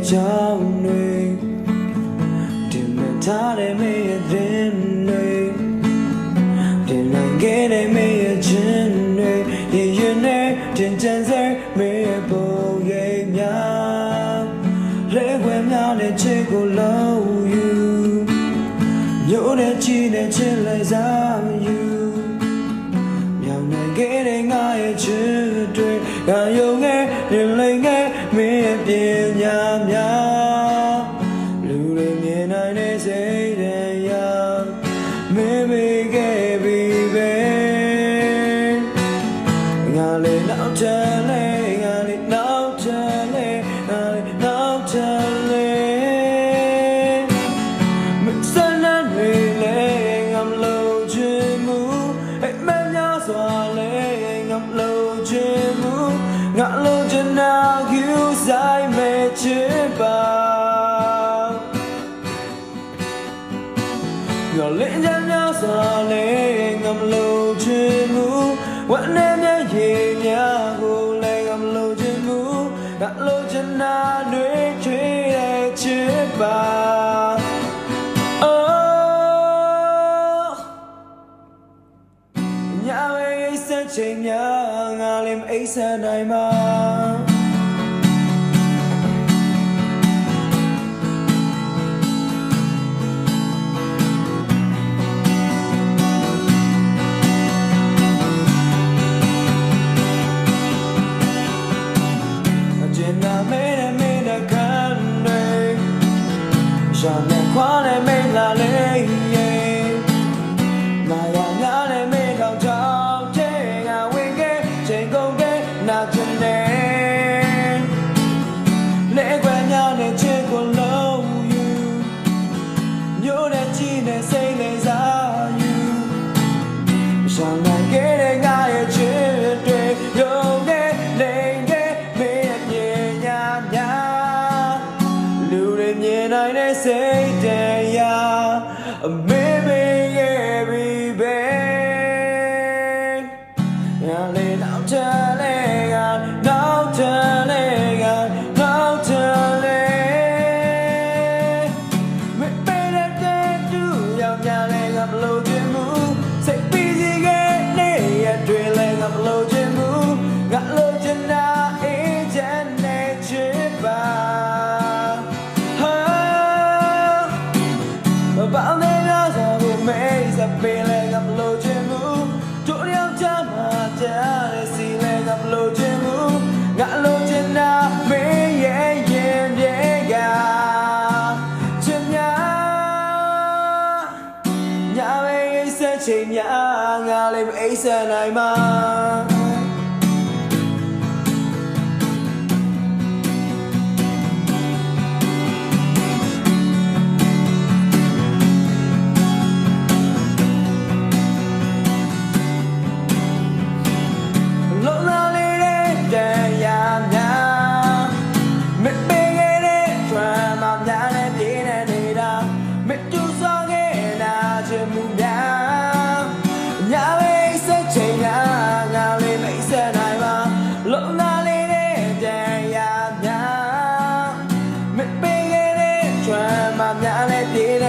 ကြောင်းတွေတင်မထားတဲ့မေရဲ့ရင်တွေတင်နိုင်ခဲ့တဲ့မေရဲ့ခြင်းတွေရရင်နဲ့တင်ကြံစဲမေရဲ့ပုံရိပ်များလဲခွဲများနဲ့ချစ်ကိုလုံးယူမျိုးနဲ့ချီနဲ့ချစ်လိုက်စားမယူမြောင်နိုင်ခဲ့တဲ့ငါရဲ့ချစ်တွေကယုံငယ်ရင်လိမ်ငယ်မင်းရဲ့ပညာများလူတွေမြင်နိုင်တဲ့စိတ်တရားမင်းမိခဲ့ပြီပဲငါလေးနောက်ချမ်းလေးငါလေးနောက်ချမ်းလေးငါလေးနောက်ချမ်းလေးမစမ်းနိုင်လေငါမလို့ချင်မှုအိမ်မများစွာလေငါမလို့ချင်မှုငါလို့ချင်တာကူဆိုင်မဲ့ချစ်ပါငါလေးချမ်းများစွာလေငါမလို့ချင်မှုဝမ်းနဲ့မျက်ရည်များကိုလည်းငါမလို့ချင်မှုငါလို့ချင်တာတွေချွေးတဲ့ချစ်ပါညာဝဲအိစက်ချိန်များငါလည်းမအိစက်နိုင်ပါရှာနေခွာနေမင်းလာလေနာရညာနေမင်းတော့ကြောက်ချေငါဝင်ခဲ့ချိန်ကုန်ခဲ့နာချင်နေလေခွဲညာနေချစ်ကိုလုံးယူမျိုးနဲ့ချီနဲ့စိတ်လေးစားယူရှာနေခဲ့တဲ့ငါရဲ့ချစ်တွေယုံခဲ့လိမ်ခဲ့မင်းရဲ့ပညာများလူတွေမြင်နိုင်တဲ့စိတ်တရားအမေမေရဲ့ပြီပဲငါလေးနောက်ချမ်းလေးကနောက်ချမ်းလေးကနောက်ချမ်းလေးမပေးတဲ့တူရောက်ကြလဲငါမလို့ချင်ဘူးစိတ်ပြီးစီခဲ့နေရတွေ့လဲငါမလို့ချင်ဘူးငါလို့ချင်တာအေးချမ်းနေချစ်ပါဘာနဲ့များစားဖို့မေးစပင်းလဲငါမလို့ချင်ဘူးတို့ရောက်ချမှာကြားရစီလဲငါမလို့ချင်ဘူးငါလို့ချင်တာမင်းရဲ့ရင်ပြေကချင်များညာဝဲအိစက်ချိန်များငါလည်းမအိစက်နိုင်မှာများလဲပြေး